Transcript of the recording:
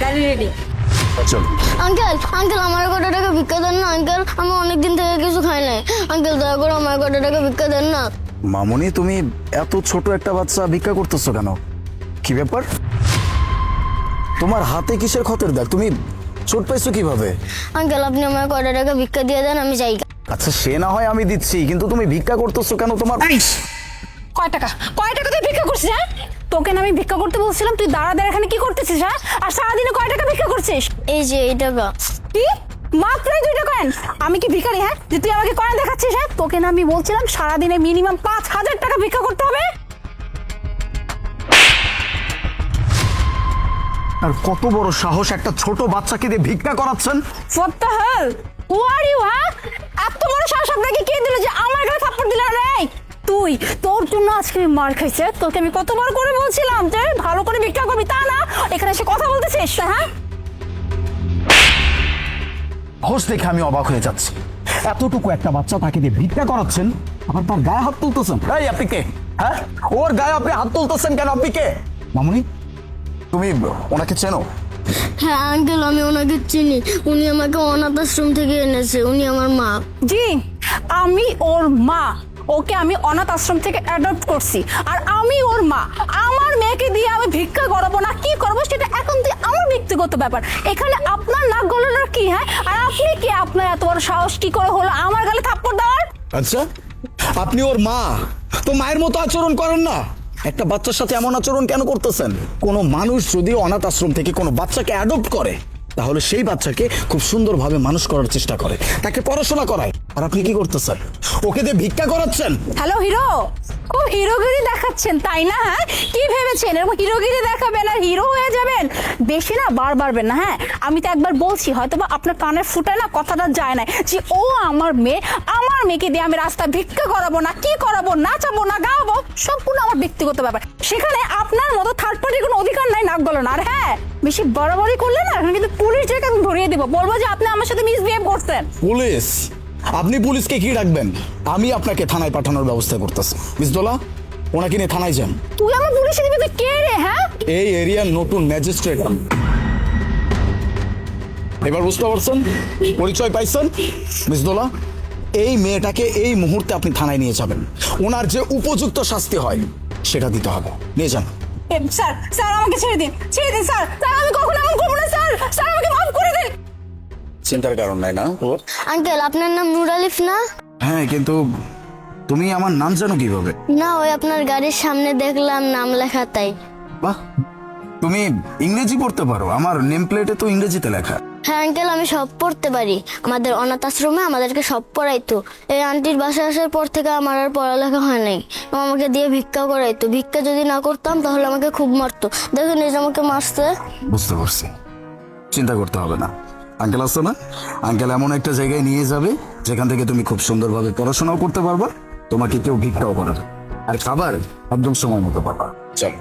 গাড়ি রেডি। চল। Uncle uncle আমার কটা টাকা ভিক্ষা দেন না আঙ্কেল, আমি অনেকদিন থেকে কিছু খাই নাই আঙ্কেল, দয়া করে আমার কটা টাকা ভিক্ষা দেন না। মামুনি, তুমি এত ছোট একটা বাচ্চা ভিক্ষা করতেছো কেন? কি ব্যাপার? তোমার হাতে কিসের ক্ষতের দাগ? তুমি চোট পাইছো কিভাবে? আঙ্কেল আপনি আমার কটা টাকা ভিক্ষা দিয়ে দেন, আমি যাই। আচ্ছা সে না হয় আমি দিচ্ছি, কিন্তু তুমি ভিক্ষা করতেছো কেন? তোমার কয় টাকা তুই ভিক্ষা করছিস? হ্যাঁ, তোকে না আমি ভিক্ষা করতে বলছিলাম, তুই দাঁড়া এখানে কি করতেছিস? হ্যাঁ, আর সারাদিনে কয় টাকা ভিক্ষা করছিস? এই যে এই টাকা। কি মাত্র 2 কয়েন? আমি কি ভিখারি? হ্যাঁ, যে তুই আমাকে কয়েন দেখাচ্ছিস? হ্যাঁ, তোকে না আমি বলছিলাম সারাদিনে মিনিমাম 5000 টাকা ভিক্ষা করতে হবে। আর কত বড় সাহস, একটা ছোট বাচ্চাকে দিয়ে ভিক্ষা করাচ্ছেন? What the hell? Who are you? হ্যাঁ, এত বড় সাহস আপনাকে কে দিল যে আমার গায়ে থাপ্পড় দিল? রে তুই, তোর জন্য আজকে আমি মার খাইছে। তোকে আমি কতবার করে বলছিলাম যে ভালো করে ভিক্ষা করবি, তা না এখানে এসে কথা বলতেছিস? হ্যাঁ, সাহস দেখে আমি অবাক হয়ে যাচ্ছি। এতটুকু একটা বাচ্চা তাকে দিয়ে ভিক্ষা করাচ্ছেন, আবার তার গায়ে হাত তুলতেছেন। এই আপনি কে? হ্যাঁ, ওর গায়ে আপনি হাত তুলতেছেন কেন? আপনি কে? মামুনি, তুমি ওনাকে চেনো? হ্যাঁ আঙ্কেল আমি ওনাকে চিনি, উনি আমাকে অনাথ আশ্রম থেকে এনেছে, উনি আমার মা। জি, আমি ওর মা। ওকে আমি অনাথ আশ্রম থেকে অ্যাডপ্ট করছি, আর আমি ওর মা। আমার মেয়েকে দিয়ে আমি ভিক্ষা করাবো না কি করবো সেটা এখন তুই আমার ব্যক্তিগত ব্যাপার। এখানে আপনার নাক গলানোর কি? হ্যাঁ, আর আপনি কি, আপনার এত বড় সাহস কি করে হলো আমার গালে থাপ্পড় দেওয়ার? আচ্ছা, আপনি ওর মা, তো মায়ের মতো আচরণ করেন না? একটা বাচ্চার সাথে এমন আচরণ কেন করতেছেন? কোনো মানুষ যদি অনাথ আশ্রম থেকে কোনো বাচ্চাকে অ্যাডপ্ট করে, তাহলে সেই বাচ্চাকে খুব সুন্দরভাবে মানুষ করার চেষ্টা করে, তাকে পড়াশোনা করায়। আর আপনি কি করতেছেন? ওকে দিয়ে ভিক্ষা করাচ্ছেন। হ্যালো হিরো, খুব হিরোগিরি দেখাচ্ছেন তাই না? হ্যাঁ, কি ভেবেছেন এরকম হিরোগিরি দেখাবেন আর হিরো হয়ে যাবেন? বেশি না বার বাড়বেন না। হ্যাঁ, আমি তো একবার বলছি, হয়তো বা আপনার কানের ফুটায় না কথাটা যায় না, যে ও আমার মেয়ে, আমার মেয়েকে দিয়ে আমি রাস্তায় ভিক্ষা করাবো না কি করাবো, নাচাবো না গাওয়াবো, সম্পূর্ণ আমার ব্যক্তিগত ব্যাপার। সেখানে আপনার মতো থার্ড পার্টির কোনো অধিকার নাই নাক গলানো। আর হ্যাঁ, বেশি বাড়াবাড়ি করলে না এখন কিন্তু পুলিশ ডেকে আমি ধরিয়ে দেবো, বলবো যে আপনি আমার সাথে মিসবিহেভ করছেন। পুলিশ? আপনি পুলিশকে কি রাখবেন? আমি আপনাকে থানায় পাঠানোর ব্যবস্থা করতেছি। মিস দোলা, ওনাকে নিয়ে থানায় যান। তুই আমার পুলিশে দিবি? তুই কে রে? হ্যাঁ, এই এরিয়ার নতুন ম্যাজিস্ট্রেট। এবার বুঝতে পারছেন? পরিচয় পাইছেন? মিস দোলা, এই মেয়েটাকে এই মুহূর্তে আপনি থানায় নিয়ে যাবেন। ওনার যে উপযুক্ত শাস্তি হয় সেটা দিতে হবে। নিয়ে যান। স্যার স্যার আমাকে ছেড়ে দিন, ছেড়ে দিন স্যার। স্যার আমি কখনো এমন করবো না স্যার। স্যার আমাকে মাফ করে দিন। চিন্তার কারণ নাই না? আঙ্কেল আপনার নাম নূর আলিফ না? হ্যাঁ, কিন্তু তুমি আমার নাম জানো কিভাবে? না, ওই আপনার গাড়ির সামনে দেখলাম নাম লেখা তাই। বাহ, তুমি ইংরেজি পড়তে পারো? আমার নেম প্লেটে তো ইংরেজিতে লেখা। হ্যাঁ আঙ্কেল আমি সব পড়তে পারি, আমাদের অনাথ আশ্রমে আমাদেরকে সব পড়াইতো। এই আন্টির বাসায় আসার পর থেকে আমার আর পড়ালেখা হয় নাই, আমাকে দিয়ে ভিক্ষা করাইতো। ভিক্ষা যদি না করতাম তাহলে আমাকে খুব মারতো। দেখুন এই যে আমাকে মারছে। বুঝতে পারছি, চিন্তা করতে হবে না। আঙ্কেল আসতো না, আঙ্কেল এমন একটা জায়গায় নিয়ে যাবে যেখান থেকে তুমি খুব সুন্দরভাবে পড়াশোনাও করতে পারবা, তোমাকে কেউ ভিক্ষাও করাবে, আর খাবার একদম সময় মতো পাবা। চল।